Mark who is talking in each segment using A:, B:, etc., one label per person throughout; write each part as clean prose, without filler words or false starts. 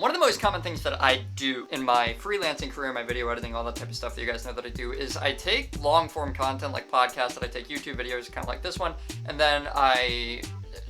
A: And one of the most common things that I do in my freelancing career, my video editing, all that type of stuff that you guys know that I do, is I take long form content like podcasts, that I take YouTube videos kind of like this one, and then I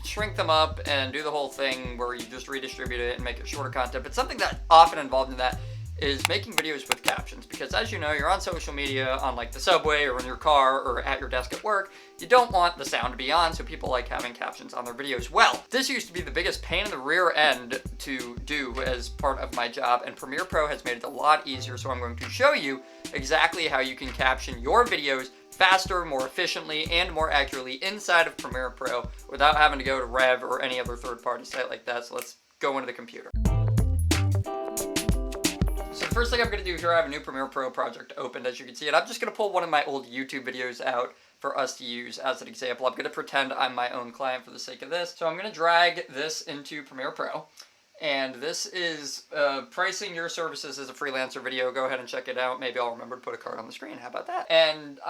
A: shrink them up and do the whole thing where you just redistribute it and make it shorter content. But something that often involved in that is making videos with captions, because as you know, you're on social media on like the subway or in your car or at your desk at work. You don't want the sound to be on, so people like having captions on their videos. Well, this used to be the biggest pain in the rear end to do as part of my job, and Premiere Pro has made it a lot easier. So I'm going to show you exactly how you can caption your videos faster, more efficiently, and more accurately inside of Premiere Pro without having to go to Rev or any other third-party site like that. So let's go into the computer. So the first thing I'm going to do here, I have a new Premiere Pro project opened, as you can see, and I'm just going to pull one of my old YouTube videos out for us to use as an example. I'm going to pretend I'm my own client for the sake of this. So I'm going to drag this into Premiere Pro, and this is pricing your services as a freelancer video. Go ahead and check it out. Maybe I'll remember to put a card on the screen. How about that? And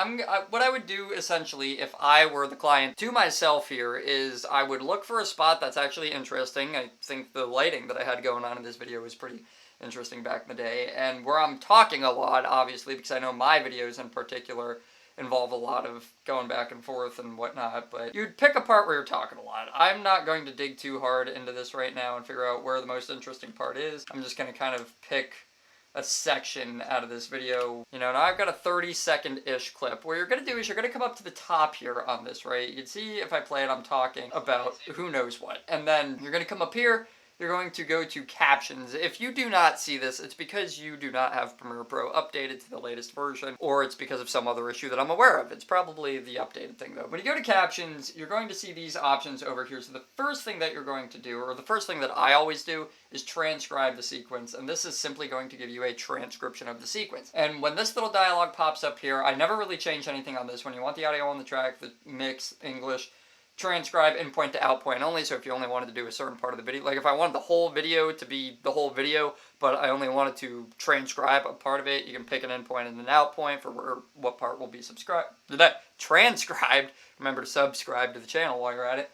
A: what I would do essentially if I were the client to myself here is I would look for a spot that's actually interesting. I think the lighting that I had going on in this video was pretty interesting back in the day, and where I'm talking a lot, obviously, because I know my videos in particular involve a lot of going back and forth and whatnot, but you'd pick a part where you're talking a lot. I'm not going to dig too hard into this right now and figure out where the most interesting part is. I'm just going to kind of pick a section out of this video. You know, now I've got a 30-second-ish clip. What you're going to do is you're going to come up to the top here on this, right? You can see if I play it, I'm talking about who knows what. And then you're going to come up here, you're going to go to Captions. If you do not see this, it's because you do not have Premiere Pro updated to the latest version, or it's because of some other issue that I'm aware of. It's probably the updated thing though. When you go to Captions, you're going to see these options over here. So the first thing that you're going to do, or the first thing that I always do, is transcribe the sequence, and this is simply going to give you a transcription of the sequence. And when this little dialog pops up here, I never really change anything on this one. You want the audio on the track, the mix, English, transcribe, input to output only. So if you only wanted to do a certain part of the video, like if I wanted the whole video to be the whole video, but I only wanted to transcribe a part of it, you can pick an input and an output for what part will be transcribed. Remember to subscribe to the channel while you're at it.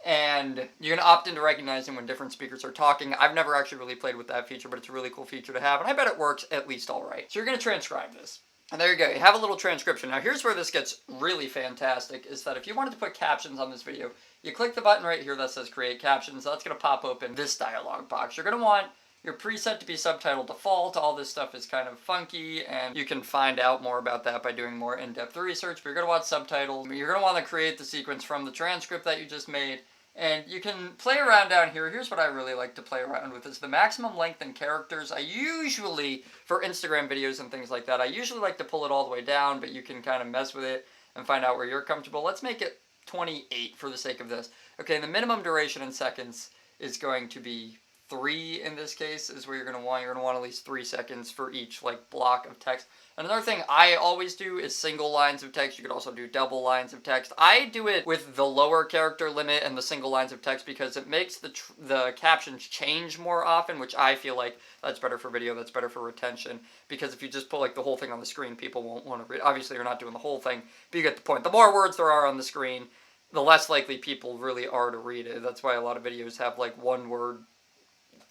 A: And you're going to opt into recognizing when different speakers are talking. I've never actually really played with that feature, but it's a really cool feature to have, and I bet it works at least all right. So you're going to transcribe this. And there you go, you have a little transcription. Now here's where this gets really fantastic, is that if you wanted to put captions on this video, you click the button right here that says create captions. That's going to pop open this dialog box. You're going to want your preset to be subtitle default. All this stuff is kind of funky, and you can find out more about that by doing more in-depth research, but you're going to want subtitles. You're going to want to create the sequence from the transcript that you just made. And you can play around down here. Here's what I really like to play around with, is the maximum length in characters. I usually, for Instagram videos and things like that, I usually like to pull it all the way down, but you can kind of mess with it and find out where you're comfortable. Let's make it 28 for the sake of this. Okay, and the minimum duration in seconds is going to be 3 in this case, is where you're going to want. You're going to want at least 3 seconds for each like block of text. And another thing I always do is single lines of text. You could also do double lines of text. I do it with the lower character limit and the single lines of text because it makes the captions change more often, which I feel like that's better for video, that's better for retention. Because if you just put like the whole thing on the screen, people won't want to read. Obviously, you're not doing the whole thing, but you get the point. The more words there are on the screen, the less likely people really are to read it. That's why a lot of videos have like one word.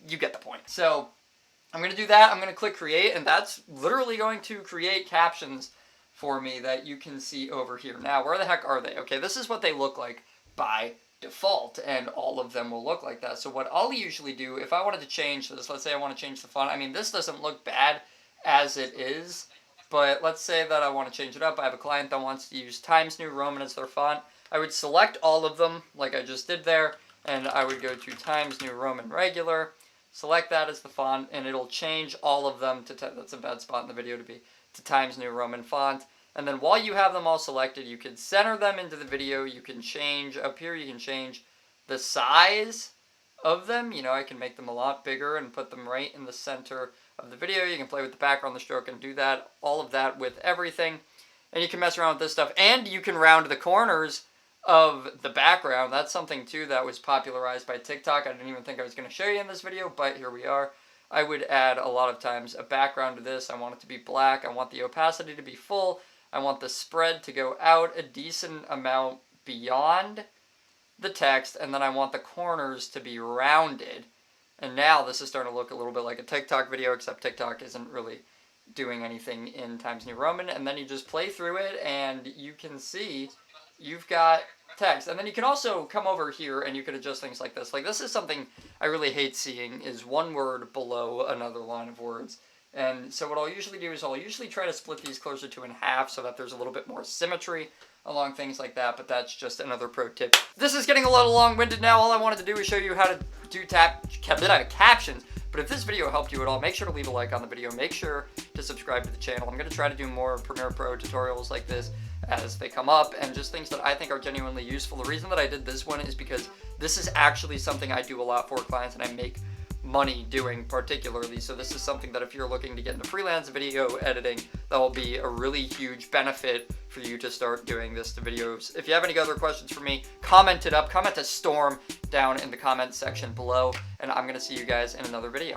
A: You get the point. So I'm going to do that. I'm going to click create, and that's literally going to create captions for me that you can see over here. Now, where the heck are they? Okay, this is what they look like by default, and all of them will look like that. So what I'll usually do, if I wanted to change this, let's say I want to change the font. I mean, this doesn't look bad as it is, but let's say that I want to change it up. I have a client that wants to use Times New Roman as their font. I would select all of them like I just did there, and I would go to Times New Roman Regular, select that as the font, and it'll change all of them to, that's a bad spot in the video to be, to Times New Roman font. And then while you have them all selected, you can center them into the video. You can change, up here you can change the size of them. You know, I can make them a lot bigger and put them right in the center of the video. You can play with the background, the stroke, and do that, all of that with everything. And you can mess around with this stuff, and you can round the corners of the background. That's something too that was popularized by TikTok. I didn't even think I was going to show you in this video, but here we are. I would add a lot of times a background to this. I want it to be black. I want the opacity to be full. I want the spread to go out a decent amount beyond the text, and then I want the corners to be rounded And now this is starting to look a little bit like a TikTok video, except TikTok isn't really doing anything in Times New Roman. And then you just play through it and you can see you've got text. And then you can also come over here and you can adjust things like this. Like this is something I really hate seeing, is one word below another line of words. And so what I'll usually do is I'll usually try to split these closer to in half so that there's a little bit more symmetry along things like that, but that's just another pro tip. This is getting a little long-winded now. All I wanted to do is show you how to do captions. But if this video helped you at all, make sure to leave a like on the video. Make sure to subscribe to the channel. I'm going to try to do more Premiere Pro tutorials like this as they come up, and just things that I think are genuinely useful. The reason that I did this one is because this is actually something I do a lot for clients and I make money doing particularly. So this is something that if you're looking to get into freelance video editing, that will be a really huge benefit for you to start doing this to videos. If you have any other questions for me, comment to Storm down in the comment section below, and I'm going to see you guys in another video.